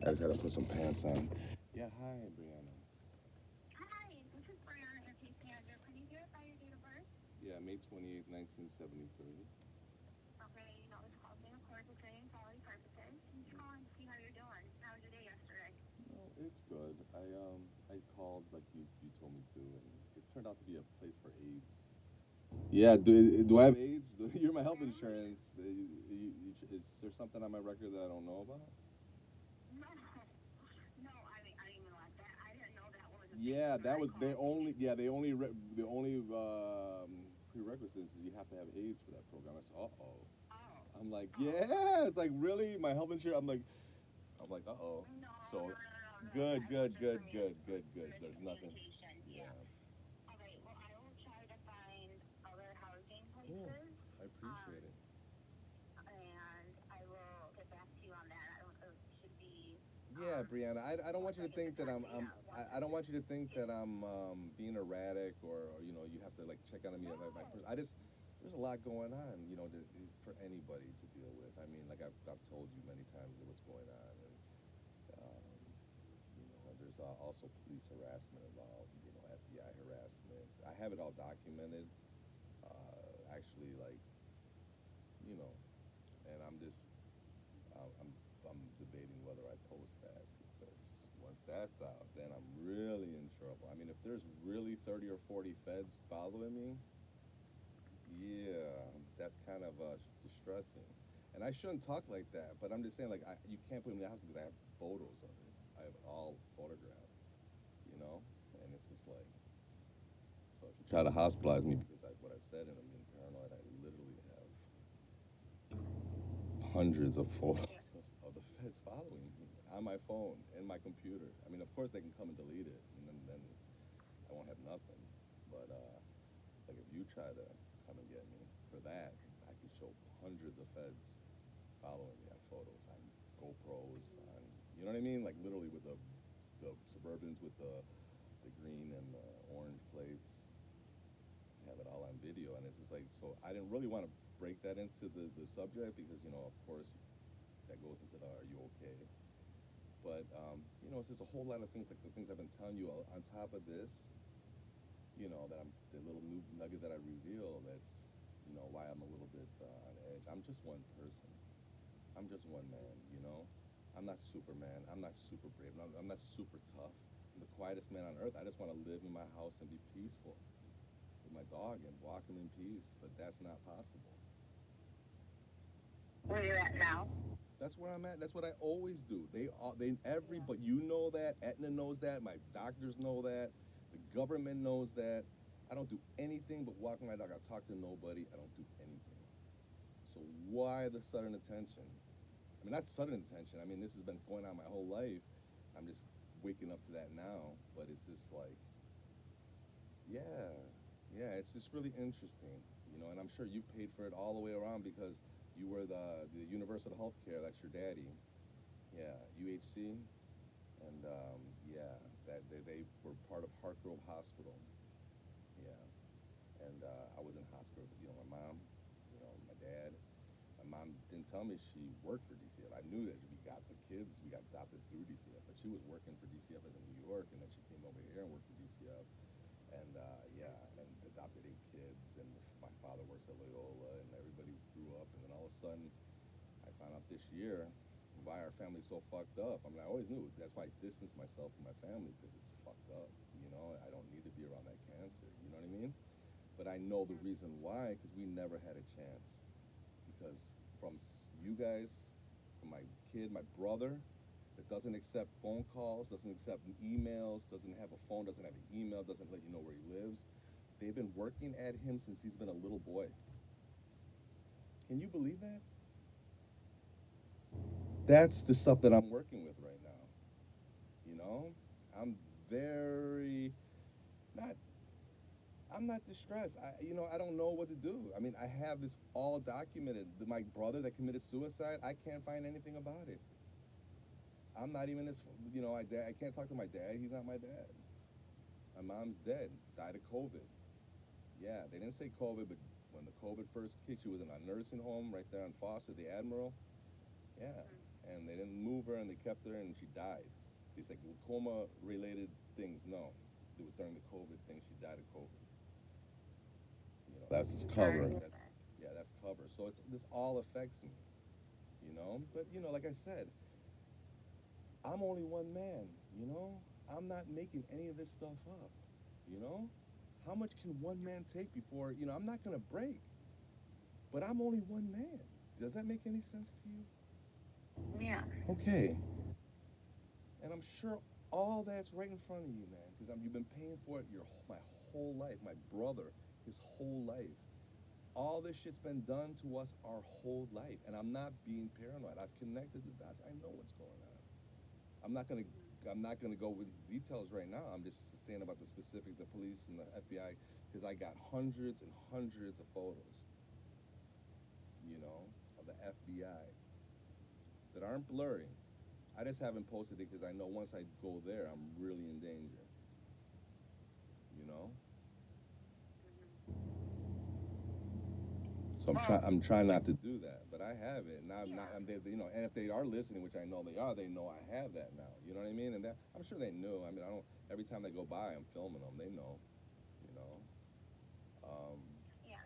I just had to put some pants on. Yeah, hi, Brianna. Hi, this is Brianna, your case manager. Can you verify your date of birth? Yeah, May 28th, 1973. Okay, you know this call is being recorded for training and quality purposes. I'm just calling to see how you're doing. How was your day yesterday? No, it's good. I called like you told me to, and it turned out to be a place for AIDS. Yeah, do I have AIDS? You're my health Really? insurance. Is there something on my record that I don't know about? No, no, I didn't even like that. I didn't know that was a thing Yeah, when that I was they called you. only. Yeah, the only prerequisites is you have to have AIDS for that program. I said, uh oh. Oh, I'm like, oh. yeah. It's like really my health insurance. I'm like, uh oh. No, no, So, no, no, no, no. good, I think good, it's just good, good, good, good. There's nothing. miscommunication. Yeah. Yeah. Okay, well, I will try to find other housing Cool. places. I appreciate it. And I will get back to you on that. I don't. It should be Yeah, Brianna. I don't want once you I to get the think that correct data. Once I it's don't want you to think yeah. that I'm being erratic or you have to like check on me as my No. person. There's a lot going on, for anybody to deal with. I mean, like I've told you many times what's going on, and um, there's also police harassment involved. FBI harassment. I have it all documented. Actually, like you know, and I'm debating whether I post that because once that's out, then I'm really in trouble. I mean, if there's really 30 or 40 feds following me, yeah, that's kind of distressing. And I shouldn't talk like that, but I'm just saying, like, you can't put me in the house because I have photos of it. I have it all photographed, you know? And it's just like, so if you try to hospitalize me because what I've said and I'm being paranoid, I literally have hundreds of photos Yeah. of the feds following me on my phone and my computer. I mean, of course they can come and delete it, and then I won't have nothing. But like if you try to come and get me for that, I can show hundreds of feds following me on photos, on GoPros, on you know what I mean? Like literally with the Suburbans with the green and the orange plates. Have it all on video, and it's just like so. I didn't really want to break that into the subject because of course that goes into the are you okay? But it's just a whole lot of things like the things I've been telling you on top of this. That I'm the little new nugget that I reveal. That's why I'm a little bit on edge. I'm just one person. I'm just one man. I'm not Superman. I'm not super brave. I'm not super tough. I'm the quietest man on earth. I just want to live in my house and be peaceful with my dog and walk him in peace. But that's not possible. Where you're at now? That's where I'm at. That's what I always do. Yeah. But you know that. Aetna knows that. My doctors know that. The government knows that. I don't do anything but walk my dog. I talk to nobody. I don't do anything. So why the sudden attention? I mean, not sudden attention. I mean, this has been going on my whole life. I'm just waking up to that now. But it's just like, yeah, yeah. It's just really interesting, And I'm sure you've paid for it all the way around because you were the universal health care. That's your daddy. Yeah, UHC, and yeah, that they were part of Hartgrove Hospital. Yeah, and I was in hospital. My mom, my dad. My mom didn't tell me she worked for DCF. I knew that we got the kids, we got adopted through DCF, but she was working for DCF as in New York, and then she came over here and worked for DCF, and yeah, and adopted 8 kids, and my father works at Loyola, and everybody grew up, and then all of a sudden, I found out this year why our family's so fucked up. I mean, I always knew that's why I distanced myself from my family because it's fucked up. I don't need to be around that cancer. You know what I mean? But I know the reason why because we never had a chance. Because from you guys, from my kid, my brother, that doesn't accept phone calls, doesn't accept emails, doesn't have a phone, doesn't have an email, doesn't let you know where he lives. They've been working at him since he's been a little boy. Can you believe that? That's the stuff that I'm working with right now. You know, I'm very not. I'm not distressed. I don't know what to do. I mean, I have this all documented. My brother that committed suicide, I can't find anything about it. I'm not even his. I can't talk to my dad. He's not my dad. My mom's dead. Died of COVID. Yeah, they didn't say COVID, but when the COVID first kicked, she was in a nursing home right there on Foster, the Admiral. Yeah, and they didn't move her, and they kept her, and she died. They said coma-related things. No, it was during the COVID thing. She died of COVID. That's his cover. That's cover. So this all affects me. But like I said, I'm only one man. I'm not making any of this stuff up. You know, how much can one man take before I'm not gonna break, but I'm only one man. Does that make any sense to you? Yeah. Okay. And I'm sure all that's right in front of you, man, because you've been paying for it my whole life. My brother, his whole life. All this shit's been done to us our whole life, and I'm not being paranoid. I've connected the dots. I know what's going on. I'm not gonna go with these details right now. I'm just saying about the specific, the police and the FBI, because I got hundreds and hundreds of photos, of the FBI that aren't blurry. I just haven't posted it because I know once I go there, I'm really in danger. You know. So I'm trying not to do that, but I have it, and I'm not. And if they are listening, which I know they are, they know I have that now. You know what I mean? And I'm sure they knew. I mean, I don't. Every time they go by, I'm filming them. They know. You know. Um, Yeah.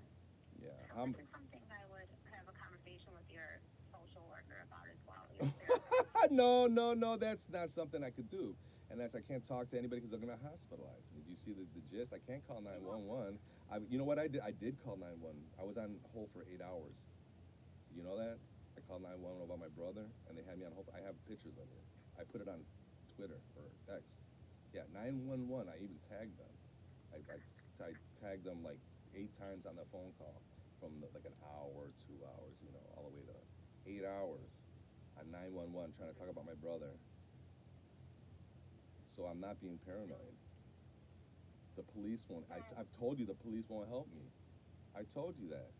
yeah. So this is something I would have a conversation with your social worker about as well. Your therapist. No. That's not something I could do. And I can't talk to anybody because they're gonna hospitalize me. Do you see the gist? I can't call 911. You know what I did? I did call 911. I was on hold for 8 hours. You know that? I called 911 about my brother, and they had me on hold. I have pictures of it. I put it on Twitter or X. Yeah, 911. I even tagged them. I tagged them like 8 times on the phone call, from like an hour, 2 hours, all the way to 8 hours on 911 trying to talk about my brother. So I'm not being paranoid. The police won't. I've told you the police won't help me. I told you that.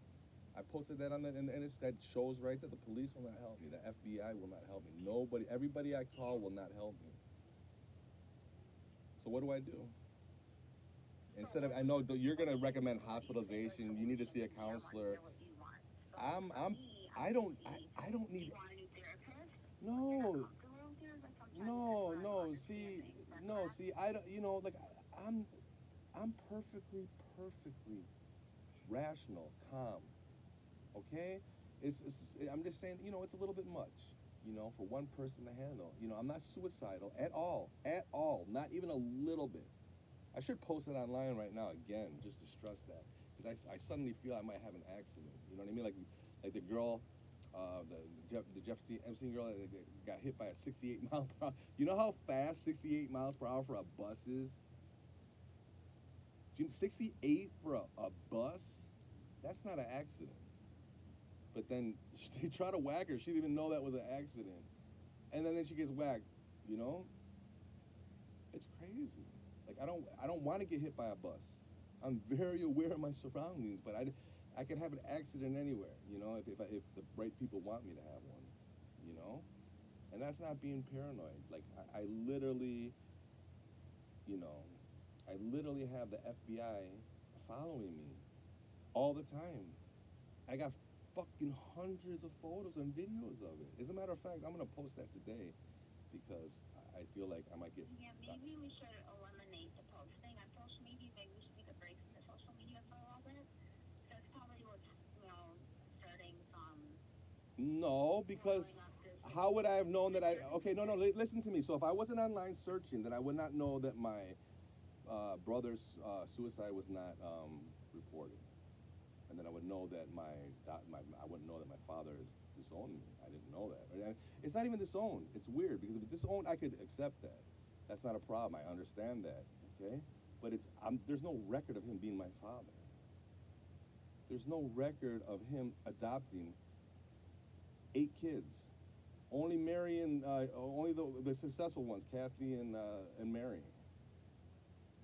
I posted that on the, and that shows right there. The police will not help me. The FBI will not help me. Nobody, everybody I call will not help me. So what do I do? Instead of, I know you're gonna recommend hospitalization. You need to see a counselor. I don't need. No, no. See, I don't. Like I'm, I'm perfectly rational, calm. Okay, I'm just saying, it's a little bit much, for one person to handle. I'm not suicidal at all, not even a little bit. I should post it online right now again, just to stress that, because I suddenly feel I might have an accident. You know what I mean? Like the girl, the Jefferson Epstein girl that got hit by a 68 mile per hour. You know how fast 68 miles per hour for a bus is? 68 for a bus? That's not an accident. But then they try to whack her. She didn't even know that was an accident. And then she gets whacked, you know? It's crazy. Like I don't want to get hit by a bus. I'm very aware of my surroundings, but I can have an accident anywhere, if the right people want me to have one, you know? And that's not being paranoid. Like I literally, I literally have the FBI following me all the time. I got fucking hundreds of photos and videos of it. As a matter of fact, I'm gonna post that today because I feel like I might get. Yeah, maybe we should eliminate the posting on social media. Maybe we should take a break from the social media for a little bit. That's probably what's starting some. No, because how would I have known that I? Okay, no. Listen to me. So if I wasn't online searching, then I would not know that my brother's suicide was not reported. And then I would know that I wouldn't know that my father has disowned me. I didn't know that. And it's not even disowned. It's weird because if it's disowned, I could accept that. That's not a problem. I understand that. Okay, but there's no record of him being my father. There's no record of him adopting 8 kids. Only marrying, only the successful ones, Kathy and Mary.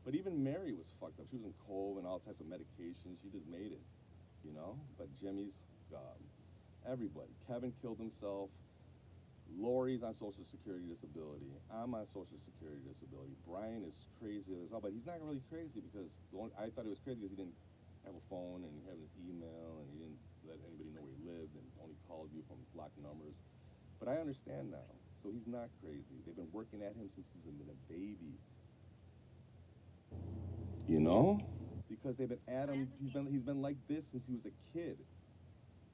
But even Mary was fucked up. She was in Cove and all types of medications. She just made it. But Jimmy's, everybody. Kevin killed himself. Lori's on Social Security disability. I'm on Social Security disability. Brian is crazy as all, but he's not really crazy because I thought he was crazy because he didn't have a phone and he had an email and he didn't let anybody know where he lived and only called you from blocked numbers. But But I understand now. So he's not crazy. They've been working at him since he's been a baby. You know? Because they've been at him. He's been like this since he was a kid.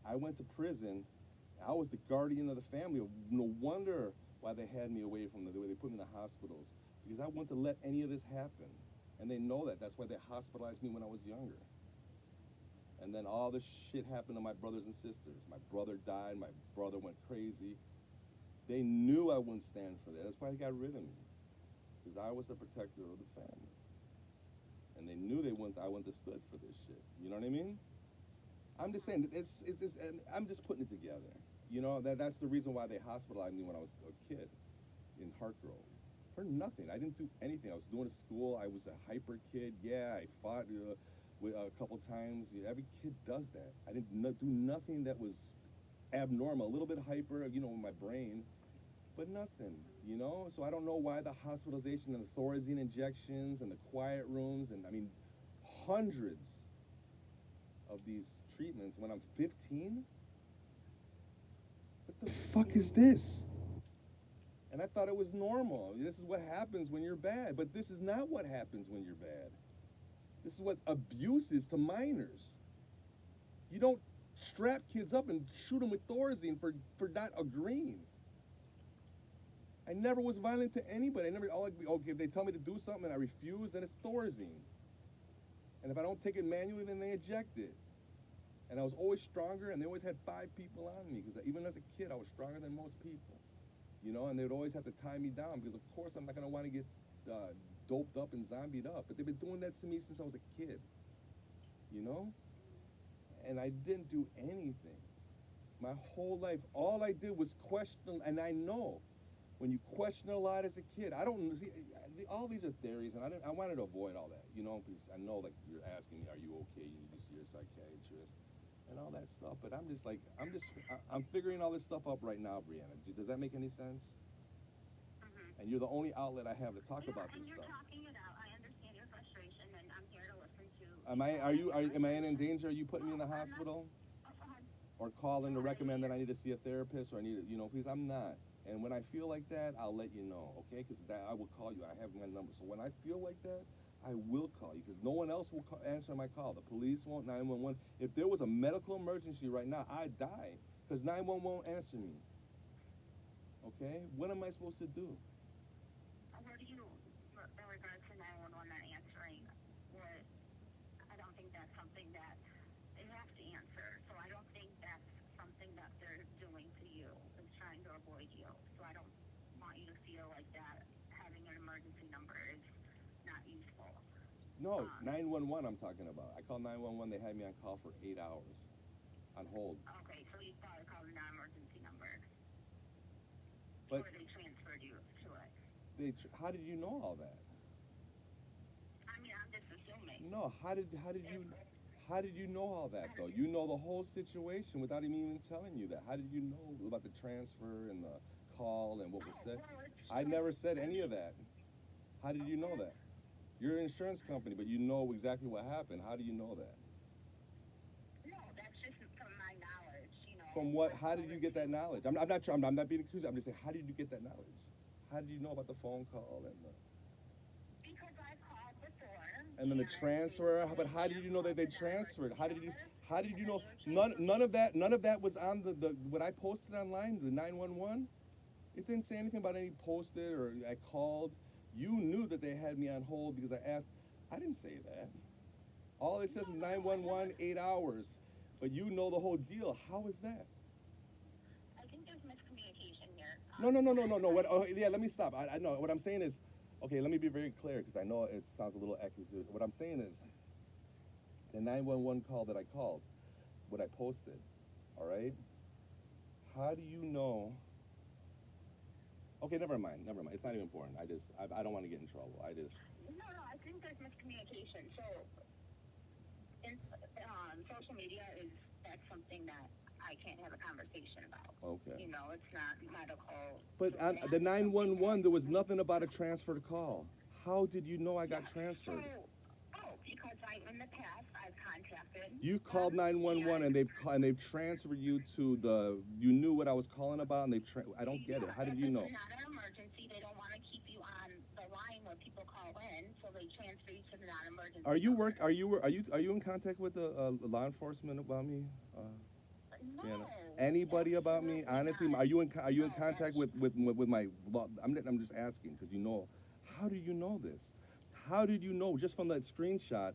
I went to prison. I was the guardian of the family. No wonder why they had me away from the way they put me in the hospitals. Because I wouldn't to let any of this happen. And they know that. That's why they hospitalized me when I was younger. And then all this shit happened to my brothers and sisters. My brother died. My brother went crazy. They knew I wouldn't stand for that. That's why they got rid of me. Because I was a protector of the family. And they knew I wouldn't have stood for this shit. You know what I mean? I'm just saying, and I'm just putting it together. You know, that's the reason why they hospitalized me when I was a kid in Hartgrove. For nothing. I didn't do anything. I was doing school. I was a hyper kid. Yeah, I fought a couple times. Every kid does that. I didn't do nothing that was abnormal. A little bit hyper, you know, in my brain, but nothing, you know? So I don't know why the hospitalization and the Thorazine injections and the quiet rooms and, I mean, hundreds of these treatments when I'm 15? What the fuck is this? And I thought it was normal. This is what happens when you're bad. But this is not what happens when you're bad. This is what abuse is to minors. You don't strap kids up and shoot them with Thorazine for not agreeing. I never was violent to anybody. Okay, if they tell me to do something and I refuse, then it's Thorazine. And if I don't take it manually, then they eject it. And I was always stronger, and they always had 5 people on me, because even as a kid, I was stronger than most people. You know, and they would always have to tie me down, because of course I'm not going to want to get doped up and zombied up. But they've been doing that to me since I was a kid. You know? And I didn't do anything. My whole life, all I did was question, and I know when you question a lot as a kid, I don't see, all these are theories, and I wanted to avoid all that, you know, because I know, like, you're asking me, are you okay? You need to see your psychiatrist and all that stuff. But I'm figuring all this stuff up right now, Brianna. Does that make any sense? And you're the only outlet I have to talk about this stuff. And you're talking it out. I understand your frustration, and I'm here to listen to. Am I in danger? Are you putting me in the hospital? Or calling to recommend that I need to see a therapist, or I need to, you know, please, I'm not. And when I feel like that, I'll let you know, okay? Because I will call you. I have my number. So when I feel like that, I will call you, because no one else will answer my call. The police won't, 911. If there was a medical emergency right now, I'd die, because 911 won't answer me. Okay? What am I supposed to do? What do you, in regards to 911 not answering, I don't think that's something that they have to answer. So I don't think that's something that they're doing to you, is trying to avoid you. So I don't want you to feel like that having an emergency number is not useful. No, 911 I'm talking about. I called 911. They had me on call for 8 hours on hold. Okay, so you probably called a non-emergency number. But or they transferred you to it. How did you know all that? I mean, I'm just assuming. No, how did you know all that, though? You know the whole situation without me even telling you that. How did you know about the transfer and the call and what was said? I never said any of that. How did you know that? You're an insurance company, but you know exactly what happened. How do you know that? No, that's just from my knowledge, you know. From what? How did you get that knowledge? I'm not being accused. I'm just saying, how did you get that knowledge? How did you know about the phone call and the? Because I called before. And then the transfer. But how did you know that they transferred? How did you know? None of that was on the what I posted online, the 911. It didn't say anything about any posted or I called. You knew that they had me on hold because I asked. I didn't say that. All it says is 911, 8 hours. But you know the whole deal. How is that? I think there's miscommunication here. No. What? Oh, yeah, let me stop. I know what I'm saying is, okay. Let me be very clear because I know it sounds a little accurate. What I'm saying is, the 911 call that I called, what I posted, all right. How do you know? Okay, never mind. It's not even important. I don't want to get in trouble. No, I think there's miscommunication. So, social media that's something that I can't have a conversation about. Okay. You know, it's not medical. But on the 911, there was nothing about a transfer call. How did you know I got transferred? Because in the past, I've contacted You called 911 and they've transferred you to the. You knew what I was calling about, and I don't get it. How did you know? If it's not an emergency, they don't want to keep you on the line where people call in, so they transfer you to the non-emergency. Are you work? number. Are you in contact with the law enforcement about me? No. Yeah. Anybody about me? Honestly, not. are you in No, contact with my law? I'm just asking because you know. How do you know this? How did you know just from that screenshot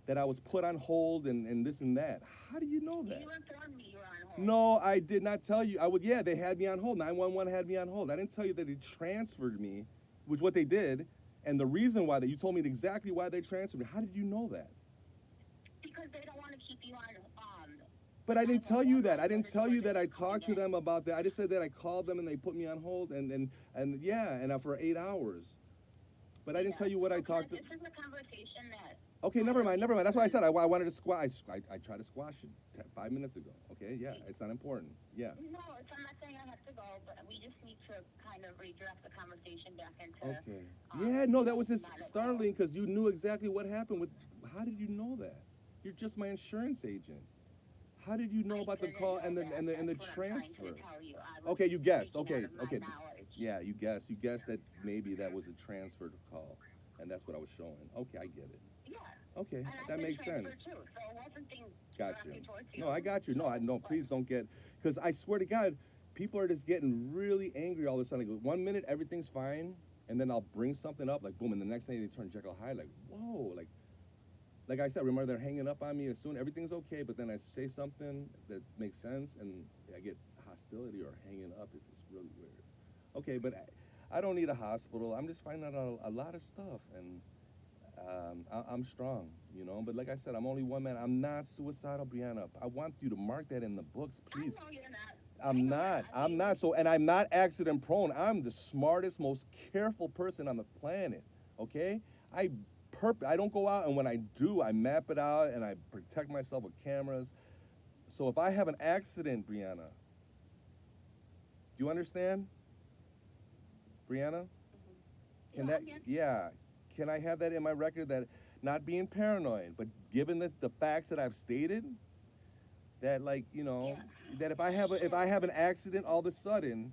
that I was put on hold and this and that? How do you know that? You informed me you were on hold. No, I did not tell you. I would. Yeah, they had me on hold. 911 had me on hold. I didn't tell you that they transferred me, which what they did, and the reason why that you told me exactly why they transferred me. How did you know that? Because they don't want to keep you on. But I didn't tell you that. I didn't tell you that I talked to them about that. I just said that I called them and they put me on hold and yeah, and for 8 hours. But I didn't tell you what I talked to. This is a conversation that. Okay, never mind. That's why I said I wanted to squash. I tried to squash it 5 minutes ago. Okay, yeah, it's not important. Yeah. No, I'm not saying I have to go, but we just need to kind of redirect the conversation back into. Okay. Yeah, no, that was just startling because you knew exactly what happened with. How did you know that? You're just my insurance agent. How did you know about the call and the transfer? Okay, you guessed. Okay. Yeah, you guessed. You guessed that maybe that was a transfer call, and that's what I was showing. Okay, I get it. Yeah. Okay, that makes sense. Too, so it wasn't being Gotcha. towards you. No, I got you. No, please don't get, because I swear to God, people are just getting really angry all of a sudden. Like, 1 minute everything's fine, and then I'll bring something up, like boom, and the next day they turn Jekyll Hyde, like whoa, like I said, remember they're hanging up on me as soon everything's okay, but then I say something that makes sense, and I get hostility or hanging up. It's just really weird. Okay, but I don't need a hospital. I'm just finding out a lot of stuff, and I'm strong, you know. But like I said, I'm only one man. I'm not suicidal, Brianna. I want you to mark that in the books, please. I know you're not. I'm not. So, and I'm not accident prone. I'm the smartest, most careful person on the planet. Okay, I don't go out, and when I do, I map it out and I protect myself with cameras. So if I have an accident, Brianna, do you understand? Brianna? Can can I have that in my record, that not being paranoid, but given the facts that I've stated, that that if I have an accident all of a sudden,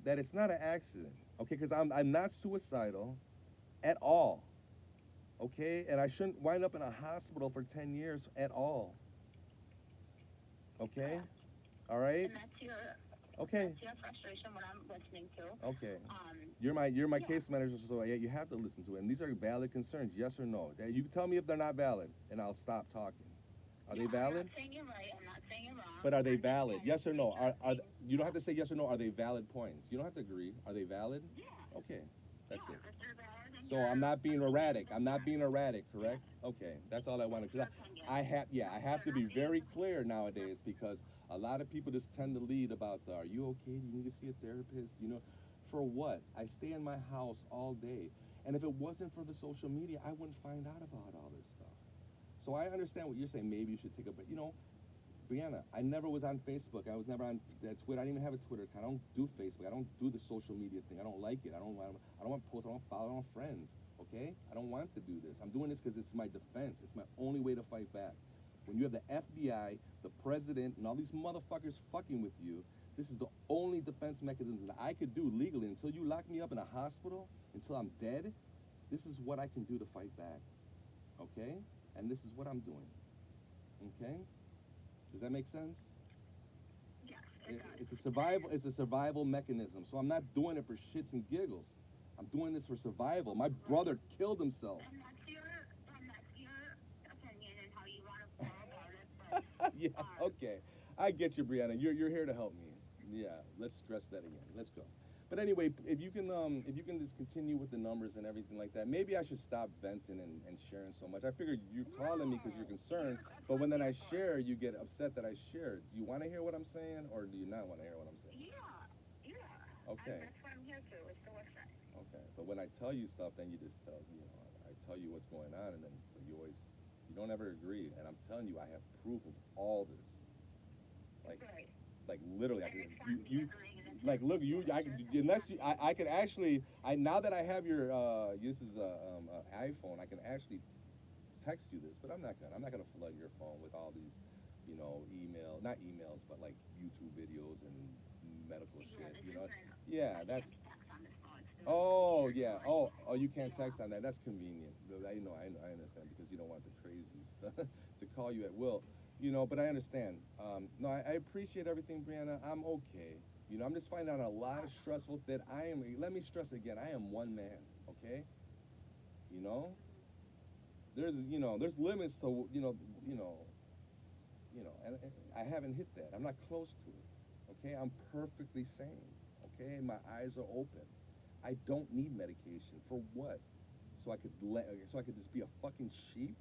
that it's not an accident, okay? Because I'm not suicidal at all, okay? And I shouldn't wind up in a hospital for 10 years at all, okay? All right? And that's your. Okay. That's your frustration, what I'm listening to. Okay. You're my case manager, so you have to listen to it. And these are valid concerns, yes or no? You can tell me if they're not valid, and I'll stop talking. Are they valid? I'm not saying you're right. I'm not saying you're wrong. But are they valid? Yes or no? You don't have to say yes or no. Are they valid points? You don't have to agree. Are they valid? Yeah. Okay. That's it. If they're valid, then So I'm not being erratic. I'm not being erratic, correct? Okay. That's all I wanted. Because I have to be very clear nowadays, because a lot of people just tend to lead about are you okay? Do you need to see a therapist? You know, for what? I stay in my house all day. And if it wasn't for the social media, I wouldn't find out about all this stuff. So I understand what you're saying. Maybe you should take a break. You know, Brianna, I never was on Facebook. I was never on Twitter. I didn't even have a Twitter account. I don't do Facebook. I don't do the social media thing. I don't like it. I don't want posts. I don't follow. I don't have friends. Okay? I don't want to do this. I'm doing this because it's my defense. It's my only way to fight back. When you have the FBI, the president, and all these motherfuckers fucking with you, this is the only defense mechanism that I could do legally. Until you lock me up in a hospital, until I'm dead, this is what I can do to fight back. Okay? And this is what I'm doing. Okay? Does that make sense? Yes, It's a survival mechanism. So I'm not doing it for shits and giggles. I'm doing this for survival. My brother killed himself. And that's your opinion and how you want to feel about it. But, Yeah, okay. I get you, Brianna. You're here to help me. Yeah, let's stress that again. Let's go. But anyway, if you can just continue with the numbers and everything like that, maybe I should stop venting and sharing so much. I figured you're calling me because you're concerned, but when then I share, you get upset that I shared. Do you want to hear what I'm saying, or do you not want to hear what I'm saying? Yeah. Okay. That's what I'm here to, is to listen. Okay, but when I tell you stuff, then you just tell, I tell you what's going on, and then so you don't ever agree. And I'm telling you, I have proof of all this. Like literally, like look, I could actually, now that I have your, this is a iPhone, I can actually text you this, but I'm not gonna. I'm not gonna flood your phone with all these, not emails, but like YouTube videos and medical Yeah, shit. this You know, isn't, yeah, I that's. can't text on this phone. It's doing Oh weird yeah. noise. Oh, you can't Yeah. text on that. That's convenient. I understand because you don't want the crazies to call you at will. But I understand. No, I appreciate everything, Brianna. I'm okay. I'm just finding out a lot of stressful that I am. Let me stress again. I am one man. Okay. You know, there's limits to and I haven't hit that. I'm not close to it. Okay, I'm perfectly sane. Okay, my eyes are open. I don't need medication for what? So I could just be a fucking sheep.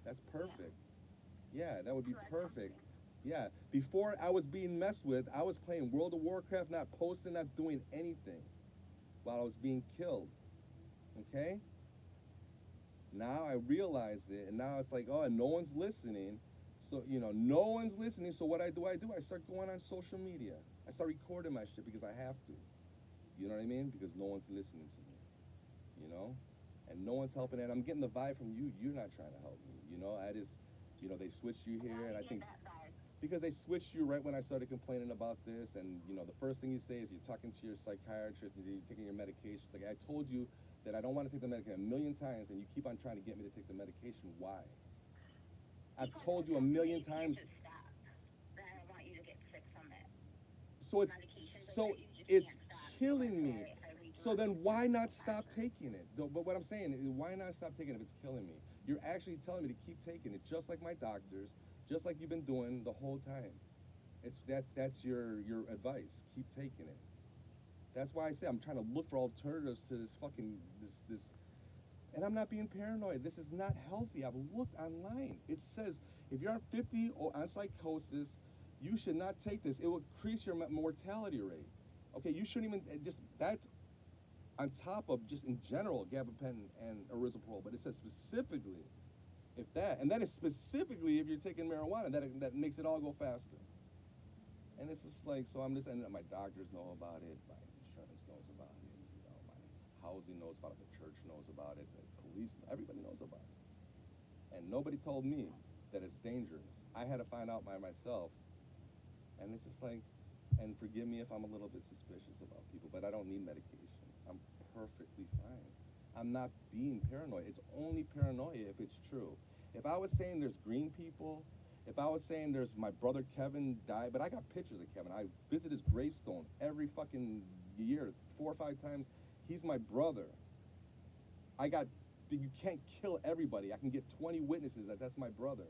That's perfect. Yeah, that would be So that's perfect. something. Yeah, before I was being messed with, I was playing World of Warcraft, not posting, not doing anything while I was being killed. Okay? Now I realize it, and now it's like, oh, and no one's listening. So, no one's listening. So what I start going on social media. I start recording my shit because I have to. You know what I mean? Because no one's listening to me. You know? And no one's helping. And I'm getting the vibe from you. You're not trying to help me. I just, they switched you here, Why and do I you think get that vibe? because they switched you right when I started complaining about this, and the first thing you say is you're talking to your psychiatrist and you're taking your medication. Like I told you that I don't want to take the medication a million times, and you keep on trying to get me to take the medication. Why? I've Because told it's you a something million you can't times. just stop. And I don't want you to get sick from it. So it's Medications like so that, you just it's can't stop. So killing that's me. why I read you So on then why not stop compassion. taking it? But what I'm saying is why not stop taking it if it's killing me? You're actually telling me to keep taking it, just like my doctors, just like you've been doing the whole time. That's your advice. Keep taking it. That's why I say I'm trying to look for alternatives to this fucking this and I'm not being paranoid. This is not healthy. I've looked online. It says if you're on 50 or on psychosis, you should not take this. It will increase your mortality rate. Okay, you shouldn't even just that's on top of just in general gabapentin and erythropoietin, but it says specifically if that, and that is specifically if you're taking marijuana, that makes it all go faster. And it's just like, so I'm just, and my doctors know about it, my insurance knows about it, my housing knows about it, the church knows about it, the police, everybody knows about it. And nobody told me that it's dangerous. I had to find out by myself. And it's just like, and forgive me if I'm a little bit suspicious about people, but I don't need medication. I'm perfectly fine. I'm not being paranoid. It's only paranoia if it's true. If I was saying there's green people, if I was saying there's my brother Kevin died, but I got pictures of Kevin. I visit his gravestone every fucking year, 4 or 5 times. He's my brother. You can't kill everybody. I can get 20 witnesses that that's my brother.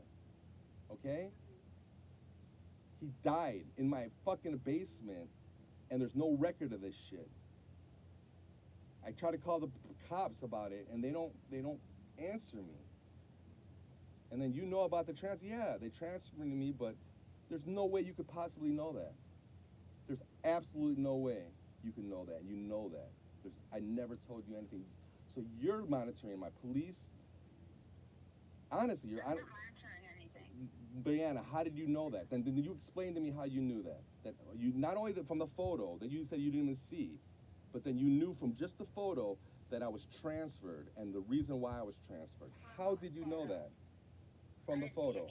Okay? He died in my fucking basement, and there's no record of this shit. I try to call the cops about it, and they don't answer me. And then about the transfer. Yeah, they transferred me, but there's no way you could possibly know that. There's absolutely no way you can know that. You know that. I never told you anything. So you're monitoring my police. Honestly, I'm not monitoring anything. Brianna, how did you know that? Then you explain to me how you knew that. That you not only from the photo that you said you didn't even see, but then you knew from just the photo that I was transferred and the reason why I was transferred. How did you know that? From the photo.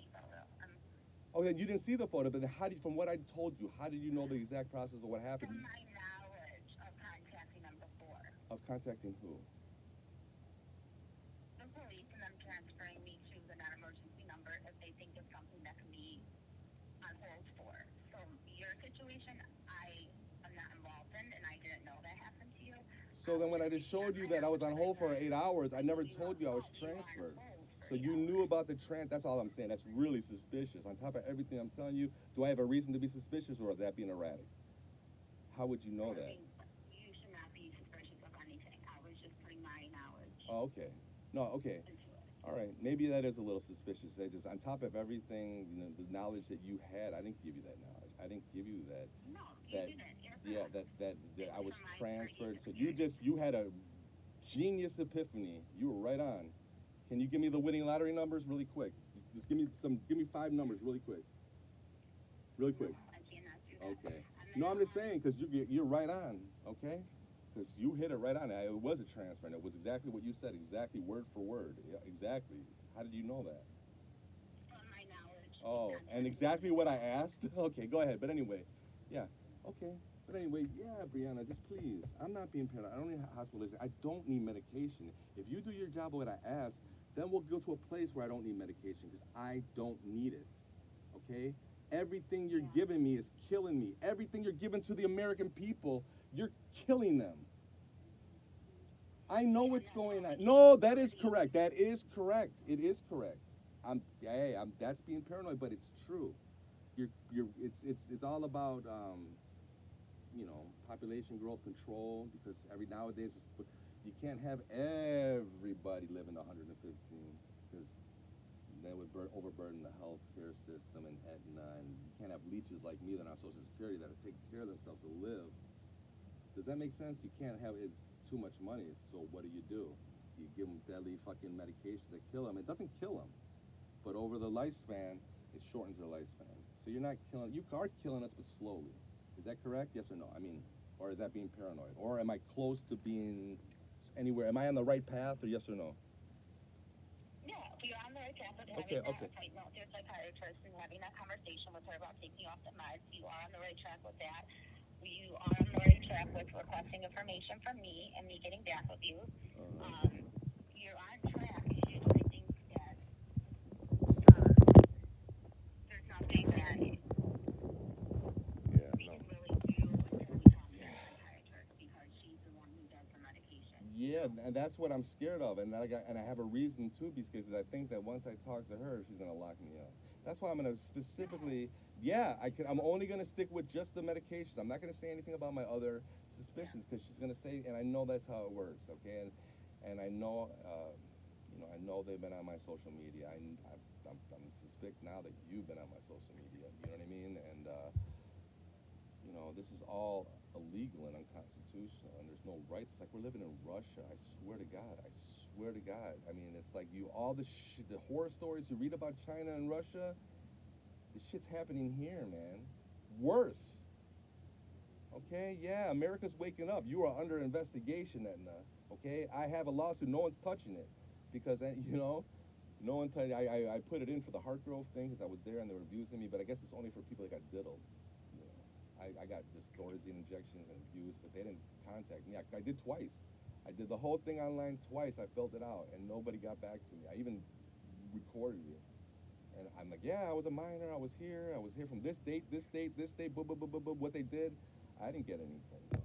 Oh, then you didn't see the photo, but then from what I told you, how did you know the exact process of what happened? From my knowledge of contacting them before. Of contacting who? The police and them transferring me to the non-emergency number if they think it's something that can be on hold for. So your situation, I am not involved in, and I didn't know that happened to you. So then when I just showed you that I was on hold for 8 hours, I never told you I was transferred. So you knew about the that's all I'm saying. That's really suspicious. On top of everything I'm telling you, do I have a reason to be suspicious, or is that being erratic? How would you know that? You should not be suspicious of anything. I was just putting my knowledge Oh, okay. No, okay. into it. All right. Maybe that is a little suspicious. I just on top of everything, the knowledge that you had, I didn't give you that knowledge. I didn't give you that. No, you That didn't. yeah, that I was from my transferred. So previous you had a genius epiphany. You were right on. Can you give me the winning lottery numbers really quick? Just give me 5 numbers really quick. Really quick. I cannot do that. Okay. No, I'm just saying because you're right on. Okay. Because you hit it right on. It was a transfer, and it was exactly what you said, exactly word for word. Yeah, exactly. How did you know that? from my knowledge. Oh, Based on and exactly what I asked? Okay, go ahead. But anyway, yeah, okay. But anyway, yeah, Brianna, just please. I'm not being paranoid. I don't need hospitalization. I don't need medication. If you do your job what I asked, then we'll go to a place where I don't need medication because I don't need it. Okay? Everything you're Yeah. giving me is killing me. Everything you're giving to the American people, you're killing them. I know Yeah, what's no, going on. no, No, that is correct. That is correct. It is correct. That's being paranoid, but it's true. It's all about population growth control because every nowadays you can't have everybody living 115 because that would overburden the healthcare system and Aetna, and you can't have leeches like me that are on Social Security that are taking care of themselves to live. Does that make sense? You can't have it's too much money. So what do? You give them deadly fucking medications that kill them. It doesn't kill them, but over the lifespan, it shortens their lifespan. So you're not killing. You are killing us, but slowly. Is that correct? Yes or no? I mean, or is that being paranoid? Or am I close to being anywhere? Am I on the right path? Or yes or no? yeah, you're on the right path with Okay. having that Okay. appointment with your psychiatrist and having that conversation with her about taking you off the meds. You are on the right track with that. You are on the right track with requesting information from me and me getting back with you. You're on track. It's just I think that there's nothing that Yeah. we No. can really do until we talk to Yeah. that psychiatrist because she's the one who does the medication. Yeah, and that's what I'm scared of, and I have a reason to be scared because I think that once I talk to her, she's gonna lock me up. That's why I'm gonna specifically, yeah, I'm only gonna stick with just the medications. I'm not gonna say anything about my other suspicions because she's gonna say, and I know that's how it works, okay? And I know, I know they've been on my social media. I'm suspect now that you've been on my social media. You know what I mean? And this is all illegal and unconstitutional, and there's no rights. It's like we're living in Russia. I swear to God. I swear to God. I mean, it's like all the horror stories you read about China and Russia. This shit's happening here, man. Worse. Okay, yeah, America's waking up. You are under investigation, Etna. Okay, I have a lawsuit. No one's touching it because no one. I put it in for the Heart Grove thing because I was there and they were abusing me. But I guess it's only for people that got diddled. I got just Thorazine injections and abuse, but they didn't contact me. I did twice. I did the whole thing online twice. I filled it out, and nobody got back to me. I even recorded it. And I'm like, yeah, I was a minor. I was here. I was here from this date, this date, this date. What they did, I didn't get anything.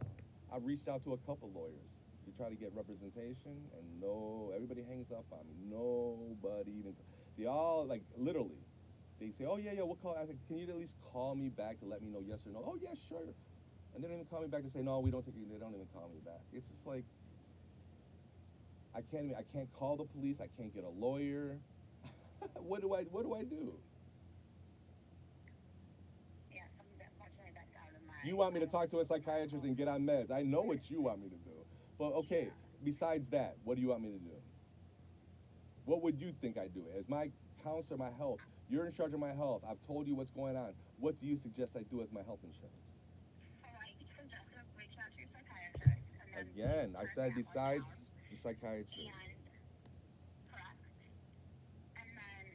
I reached out to a couple lawyers to try to get representation, and everybody hangs up on me. Nobody even. They all like literally. They say, oh yeah, we'll call. I said, can you at least call me back to let me know yes or no? Oh yeah, sure. And they don't even call me back to say no, we don't take it. They don't even call me back. It's just like I can't call the police. I can't get a lawyer. What do I do? Yeah, unfortunately that's out of my. You want me to talk to a psychiatrist and get on meds? I know what you want me to do. But okay, besides that, what do you want me to do? What would you think I do? As my counselor, my health, you're in charge of my health. I've told you what's going on. What do you suggest I do as my health insurance? So I suggest reach out to your psychiatrist and then Again, I turn said that one besides down. the psychiatrist. And correct. And then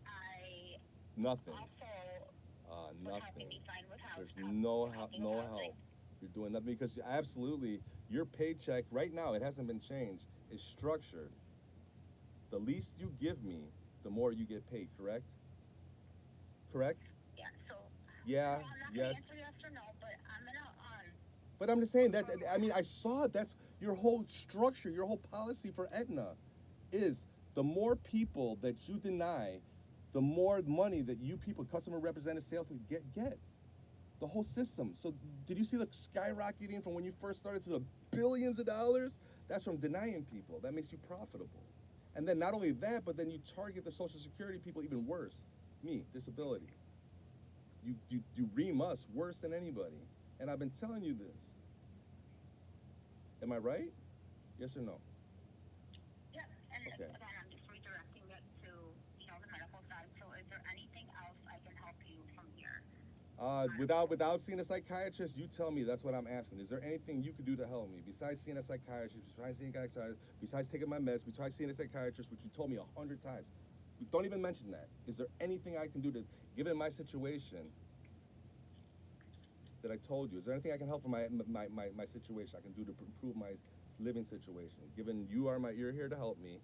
I Nothing. also was helping Nothing. me find with There's housing. no Helping no with housing. help. You're doing nothing because absolutely your paycheck right now, it hasn't been changed, is structured. The least you give me, the more you get paid, correct? Correct? Yeah. So Yeah, I'm not yes. gonna answer yes or no, but I'm gonna But I'm just saying that, I mean, I saw it. That's your whole structure, your whole policy for Aetna is the more people that you deny, the more money that you people, customer representative, salespeople get. The whole system. So did you see the skyrocketing from when you first started to the billions of dollars? That's from denying people. That makes you profitable. And then not only that, but then you target the Social Security people even worse. Me, disability. You ream us worse than anybody. And I've been telling you this. Am I right? Yes or no? yeah. And Okay. again, I'm just redirecting it to the medical side. So is there anything else I can help you from here? Without seeing a psychiatrist, you tell me. That's what I'm asking. Is there anything you could do to help me besides seeing a psychiatrist, besides seeing a psychiatrist, besides taking my meds, besides seeing a psychiatrist, which you told me 100 times? Don't even mention that. Is there anything I can do to, given my situation that I told you? Is there anything I can help for my situation? I can do to improve my living situation. Given you're here to help me.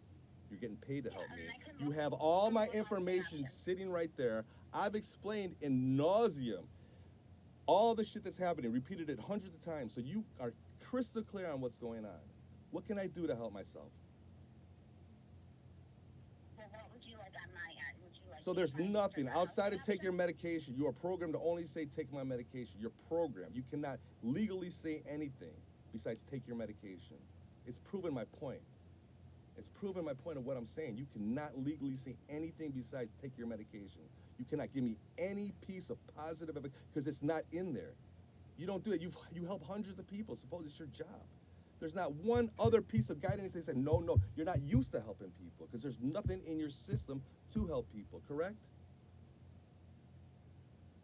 You're getting paid to help me. You have all my information sitting right there. I've explained in nauseum all the shit that's happening, repeated it hundreds of times, so you are crystal clear on what's going on. What can I do to help myself? Well, what would you like on my end? Would you like So there's nothing outside of take your medication. You are programmed to only say take my medication. You're programmed. You cannot legally say anything besides take your medication. It's proven my point. It's proven my point of what I'm saying. You cannot legally say anything besides take your medication. You cannot give me any piece of positive evidence because it's not in there. You don't do it. You help hundreds of people. Suppose it's your job. There's not one other piece of guidance. They say, no, you're not used to helping people because there's nothing in your system to help people, correct?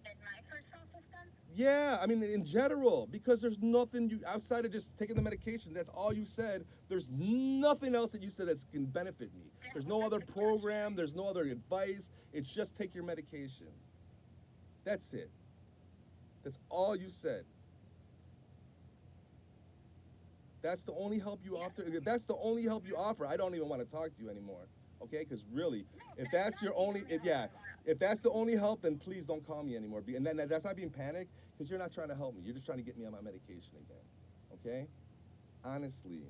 in my personal system? Yeah, I mean, in general, because there's nothing you, outside of just taking the medication, that's all you said. There's nothing else that you said that can benefit me. There's no other program, there's no other advice. It's just take your medication. That's it. That's all you said. That's the only help you offer. If that's the only help you offer, I don't even want to talk to you anymore. Okay? Because really, if that's your only, if that's the only help, then please don't call me anymore. And then that's not being panicked because you're not trying to help me. You're just trying to get me on my medication again. Okay? Honestly,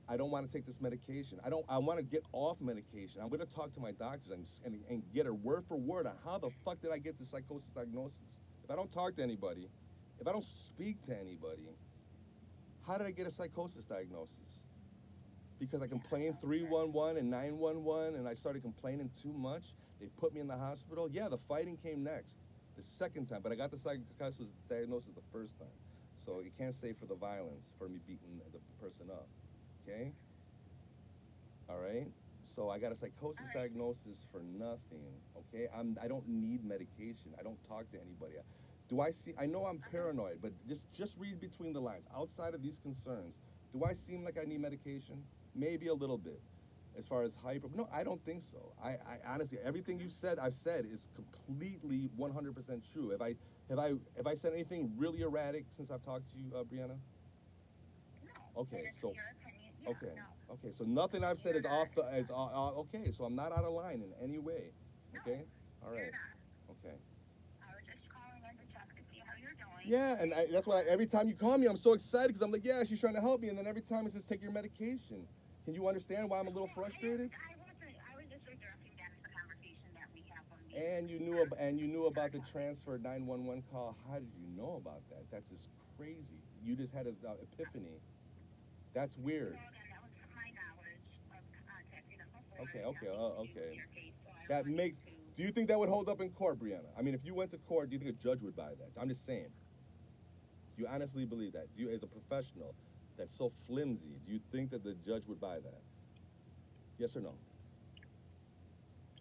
I don't want to take this medication. I want to get off medication. I'm going to talk to my doctors and get a word for word on how the fuck did I get the psychosis diagnosis. If I don't talk to anybody, if I don't speak to anybody, how did I get a psychosis diagnosis? Because I complained 311 and 911 and I started complaining too much. They put me in the hospital. Yeah, the fighting came next, the second time, but I got the psychosis diagnosis the first time. So you can't say for the violence, for me beating the person up, okay? All right? So I got a psychosis diagnosis for nothing, okay? I don't need medication. I don't talk to anybody. I know I'm paranoid, but just read between the lines. Outside of these concerns, do I seem like I need medication? Maybe a little bit. As far as hyper, no, I don't think so. I honestly, everything I've said is completely 100% true. Have I said anything really erratic since I've talked to you, Brianna? No. Okay, so Your opinion. Yeah, okay, no. okay, so nothing I've said is okay. So I'm not out of line in any way. Okay, all right, You're not. okay. I was just calling in to check to see how you're doing. Yeah, and that's why every time you call me, I'm so excited because I'm like, yeah, she's trying to help me, and then every time it says take your medication. Can you understand why I'm a little frustrated? I was just addressing back to the conversation that we had when we. And you knew about the transfer 911 call. How did you know about that? That's just crazy. You just had an epiphany. That's weird. Well, then that was my knowledge of contacting them before. Okay. Your case, so I That wanted makes. to- Do you think that would hold up in court, Brianna? I mean, if you went to court, do you think a judge would buy that? I'm just saying. Do you honestly believe that? Do you, as a professional, that's so flimsy, do you think that the judge would buy that? Yes or no?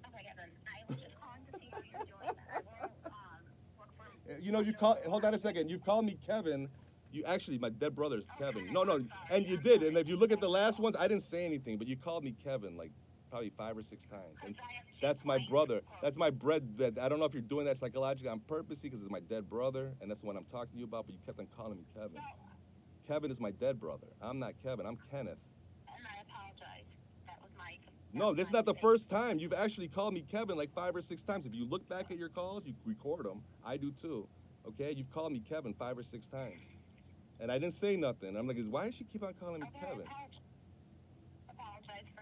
Okay, Kevin. I was just calling to see how you're doing. I will look for. You know, hold on a second. You've called me Kevin. You actually, my dead brother's Kevin. No, and you did. And if you look at the last ones, I didn't say anything, but you called me Kevin like probably 5 or 6 times. And that's my brother. That's my bread. I don't know if you're doing that psychologically on purpose because it's my dead brother, and that's the one I'm talking to you about, but you kept on calling me Kevin. Kevin is my dead brother. I'm not Kevin. I'm Kenneth. And I apologize. That was my. No, this is not the first time. You've actually called me Kevin like 5 or 6 times. If you look back at your calls, you record them. I do too. Okay? You've called me Kevin 5 or 6 times. And I didn't say nothing. I'm like, why does she keep on calling me Kevin? Apologize for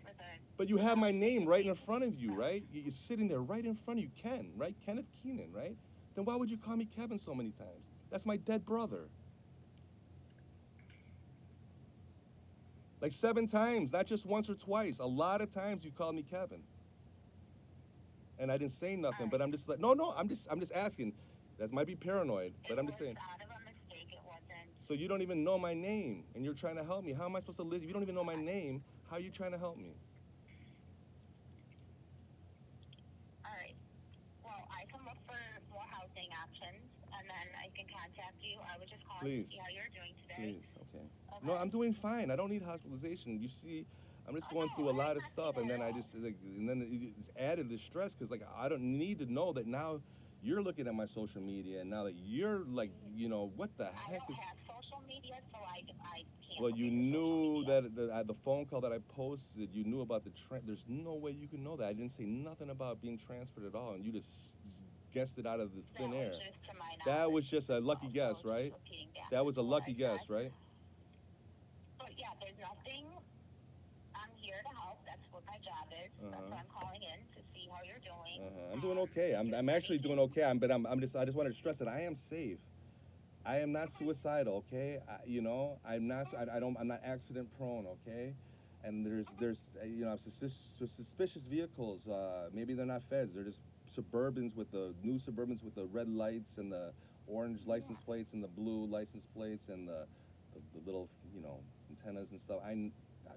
for the. But you have my name right in front of you, right? You're sitting there right in front of you, Ken, right? Kenneth Keenan, right? Then why would you call me Kevin so many times? That's my dead brother. Like 7 times, not just once or twice. A lot of times you called me Kevin. And I didn't say nothing, but I'm just like, no, I'm just asking. That might be paranoid, but I'm just saying. Out of a mistake, it wasn't. So you don't even know my name, and you're trying to help me. How am I supposed to live? If you don't even know my name, how are you trying to help me? All right. Well, I can look for more housing options. I was just calling Please. to see how you're doing today. Please, okay. Okay. No, I'm doing fine. I don't need hospitalization. You see, I'm just Oh, going no, through a I'm lot of not stuff, saying and that then at I all. just like, and then it's added the stress because like I don't need to know that now you're looking at my social media, and now that you're like, what the I heck don't is? have social media, so I can't Well, look you at your social knew media. that the phone call that I posted, you knew about the trend. There's no way you can know that. I didn't say nothing about being transferred at all, and you just guessed it out of the That thin was air. just to my knowledge. That was just a lucky So guess, just right? repeating back That was a to what I lucky guess, said. right? But yeah, there's nothing. I'm here to help. That's what my job is. That's Uh-huh. why I'm calling in to see how you're doing. I'm doing okay. I'm actually doing okay. I just wanted to stress that I am safe. I am not suicidal, okay? I'm not. I'm not accident prone, okay? And I'm suspicious vehicles. Maybe they're not feds. They're just Suburbans with the new Suburbans with the red lights and the orange license plates and the blue license plates and the little antennas and stuff.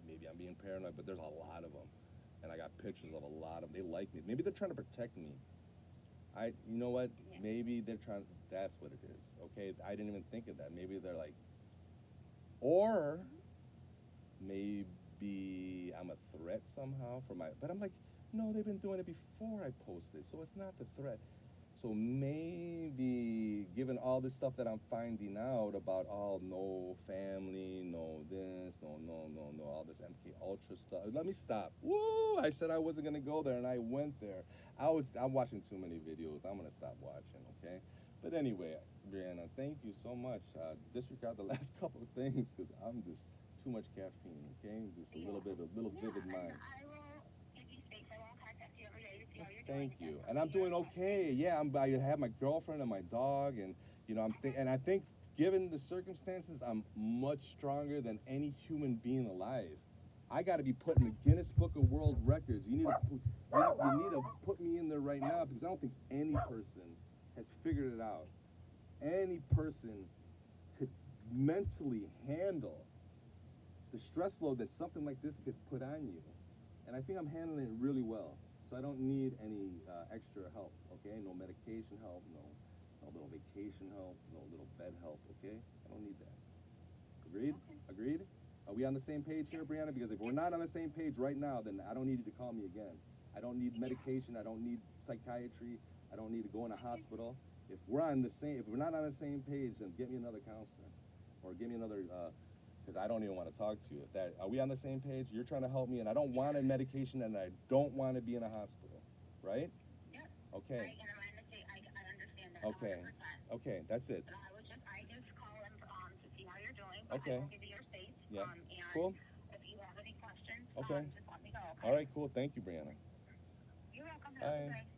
Maybe I'm being paranoid, but there's a lot of them, and I got pictures of a lot of them. They like me. Maybe they're trying to protect me. You know what? Maybe they're trying. That's what it is. Okay, I didn't even think of that. Maybe they're like, or maybe I'm a threat somehow for my. But I'm like, no, they've been doing it before I posted, so it's not the threat. So maybe, given all this stuff that I'm finding out about all no family, no this, no, all this MK Ultra stuff. Let me stop. Woo! I said I wasn't gonna go there, and I went there. I'm watching too many videos. I'm gonna stop watching. Okay. But anyway, Brianna, thank you so much. Disregard the last couple of things because I'm just too much caffeine. Okay, just a little vivid mind. I will give you space. I won't contact you every day to see how you're Thank doing. you. And I'm doing okay. Yeah, I have my girlfriend and my dog, and and I think, given the circumstances, I'm much stronger than any human being alive. I got to be put in the Guinness Book of World Records. You need to put me in there right now because I don't think any person has figured it out. Any person could mentally handle the stress load that something like this could put on you. And I think I'm handling it really well. So I don't need any extra help, okay? No medication help, no little vacation help, no little bed help, okay? I don't need that. Agreed? Okay. Agreed? Are we on the same page here, Brianna? Because if we're not on the same page right now, then I don't need you to call me again. I don't need medication. I don't need psychiatry. I don't need to go in a hospital. If we're not on the same page, then get me another counselor, or give me another. Because I don't even want to talk to you. Are we on the same page? You're trying to help me, and I don't want a medication, and I don't want to be in a hospital, right? Yeah. Okay. I understand that. Okay. 100%. Okay, that's it. But I just call him to see how you're doing. But Okay. I will give you your space. Yeah. And Cool. if you have any questions, Okay. just let me know. Okay. All right, cool. Thank you, Brianna. You're welcome. Bye. Have a good day.